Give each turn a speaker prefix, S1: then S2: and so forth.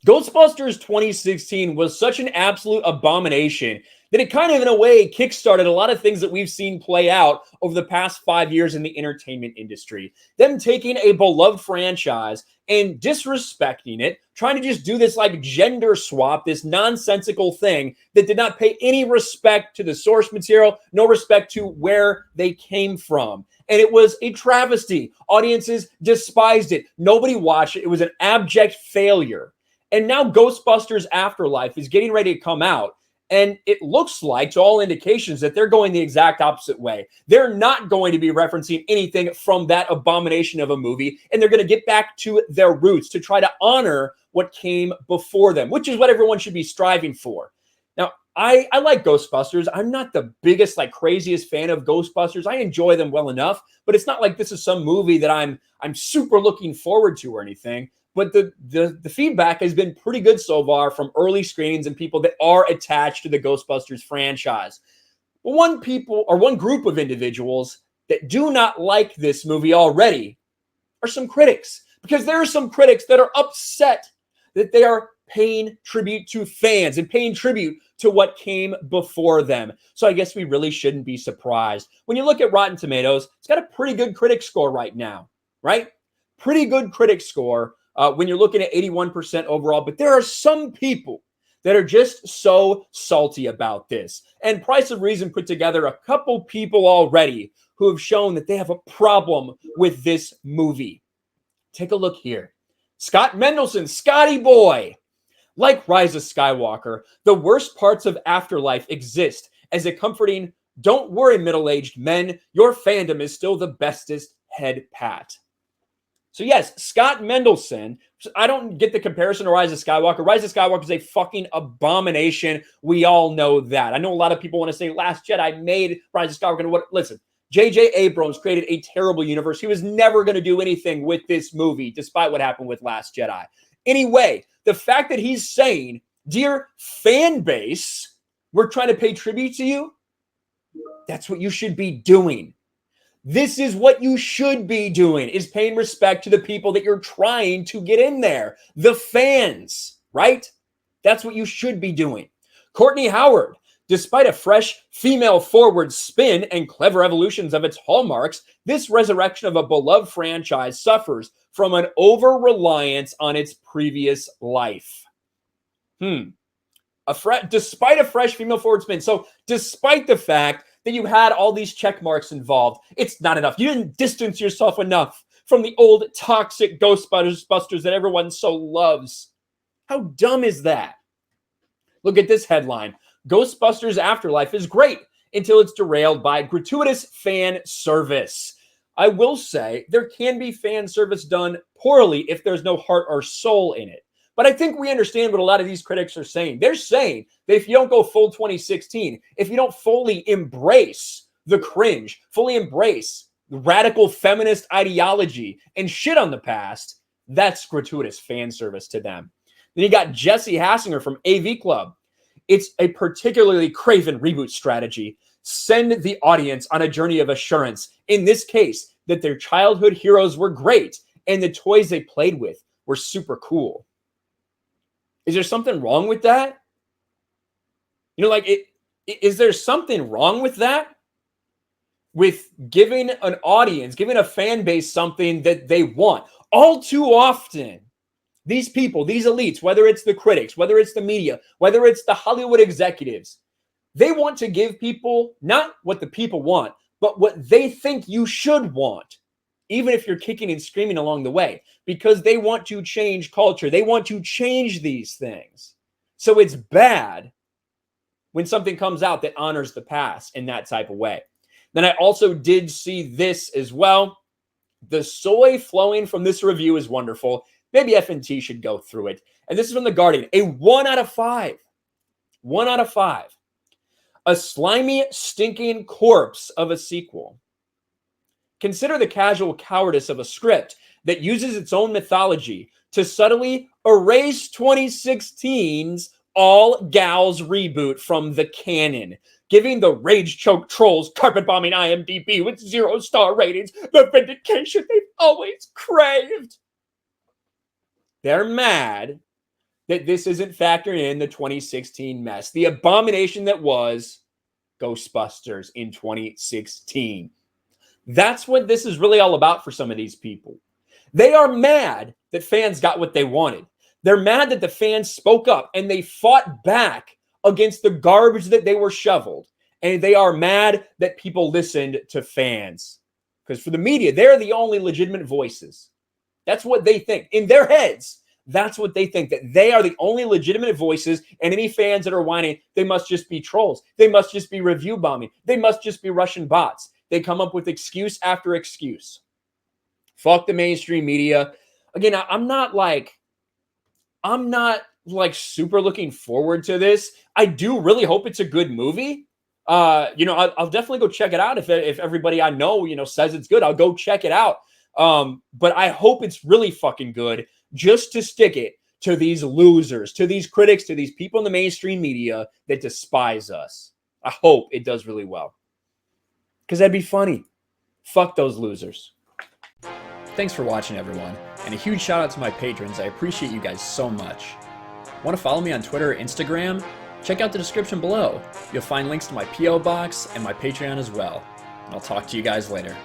S1: Ghostbusters 2016 was such an absolute abomination that it kind of, in a way, kickstarted a lot of things that we've seen play out over the past 5 years in the entertainment industry. Them taking a beloved franchise and disrespecting it, trying to just do this like gender swap, this nonsensical thing that did not pay any respect to the source material, no respect to where they came from. And it was a travesty. Audiences despised it. Nobody watched it. It was an abject failure. And now Ghostbusters Afterlife is getting ready to come out. And it looks like, to all indications, that they're going the exact opposite way. They're not going to be referencing anything from that abomination of a movie. And they're going to get back to their roots to try to honor what came before them, which is what everyone should be striving for. Now, I like Ghostbusters. I'm not the biggest, like, craziest fan of Ghostbusters. I enjoy them well enough, but it's not like this is some movie that I'm super looking forward to or anything. But the feedback has been pretty good so far from early screenings and people that are attached to the Ghostbusters franchise. One group of individuals that do not like this movie already are some critics, because there are some critics that are upset that they are paying tribute to fans and paying tribute to what came before them. So I guess we really shouldn't be surprised. When you look at Rotten Tomatoes, it's got a pretty good critic score right now, right? Pretty good critic score. When you're looking at 81% overall, but there are some people that are just so salty about this. And Price of Reason put together a couple people already who have shown that they have a problem with this movie. Take a look here. Scott Mendelson, Scotty Boy. Like Rise of Skywalker, the worst parts of Afterlife exist as a comforting, don't worry, middle-aged men, your fandom is still the bestest head pat. So yes, Scott Mendelson, I don't get the comparison to Rise of Skywalker. Rise of Skywalker is a fucking abomination. We all know that. I know a lot of people want to say Last Jedi made Rise of Skywalker. Listen, J.J. Abrams created a terrible universe. He was never going to do anything with this movie, despite what happened with Last Jedi. Anyway, the fact that he's saying, dear fan base, we're trying to pay tribute to you, that's what you should be doing. This is what you should be doing, is paying respect to the people that you're trying to get in there. The fans, right? That's what you should be doing. Courtney Howard, despite a fresh female-forward spin and clever evolutions of its hallmarks, this resurrection of a beloved franchise suffers from an over-reliance on its previous life. Despite a fresh female-forward spin. So despite the fact that you had all these check marks involved, it's not enough. You didn't distance yourself enough from the old toxic Ghostbusters that everyone so loves. How dumb is that? Look at this headline. Ghostbusters Afterlife is great until it's derailed by gratuitous fan service. I will say there can be fan service done poorly if there's no heart or soul in it. But I think we understand what a lot of these critics are saying. They're saying that if you don't go full 2016, if you don't fully embrace the cringe, fully embrace the radical feminist ideology and shit on the past, that's gratuitous fan service to them. Then you got Jesse Hassinger from AV Club. It's a particularly craven reboot strategy. Send the audience on a journey of assurance. In this case, that their childhood heroes were great and the toys they played with were super cool. Is there something wrong with that? You know, is there something wrong with that? With giving an audience, giving a fan base something that they want. All too often, these people, these elites, whether it's the critics, whether it's the media, whether it's the Hollywood executives, they want to give people not what the people want, but what they think you should want. Even if you're kicking and screaming along the way, because they want to change culture. They want to change these things. So it's bad when something comes out that honors the past in that type of way. Then I also did see this as well. The soy flowing from this review is wonderful. Maybe FNT should go through it. And this is from The Guardian, a 1 out of 5. 1 out of 5. A slimy, stinking corpse of a sequel. Consider the casual cowardice of a script that uses its own mythology to subtly erase 2016's All Gals reboot from the canon, giving the rage-choked trolls carpet-bombing IMDb with 0-star ratings the vindication they've always craved. They're mad that this isn't factored in the 2016 mess, the abomination that was Ghostbusters in 2016. That's what this is really all about for some of these people. They are mad that fans got what they wanted. They're mad that the fans spoke up and they fought back against the garbage that they were shoveled. And they are mad that people listened to fans. Because for the media, they're the only legitimate voices. That's what they think. In their heads, that's what they think, that they are the only legitimate voices, and any fans that are whining, they must just be trolls. They must just be review bombing. They must just be Russian bots. They come up with excuse after excuse. Fuck the mainstream media. Again, I'm not like super looking forward to this. I do really hope it's a good movie. I'll definitely go check it out. If everybody I know, says it's good, I'll go check it out. But I hope it's really fucking good, just to stick it to these losers, to these critics, to these people in the mainstream media that despise us. I hope it does really well, because that'd be funny. Fuck those losers. Thanks for watching, everyone, and a huge shout out to my patrons. I appreciate you guys so much. Want to follow me on Twitter or Instagram? Check out the description below. You'll find links to my P.O. box and my Patreon as well. And I'll talk to you guys later.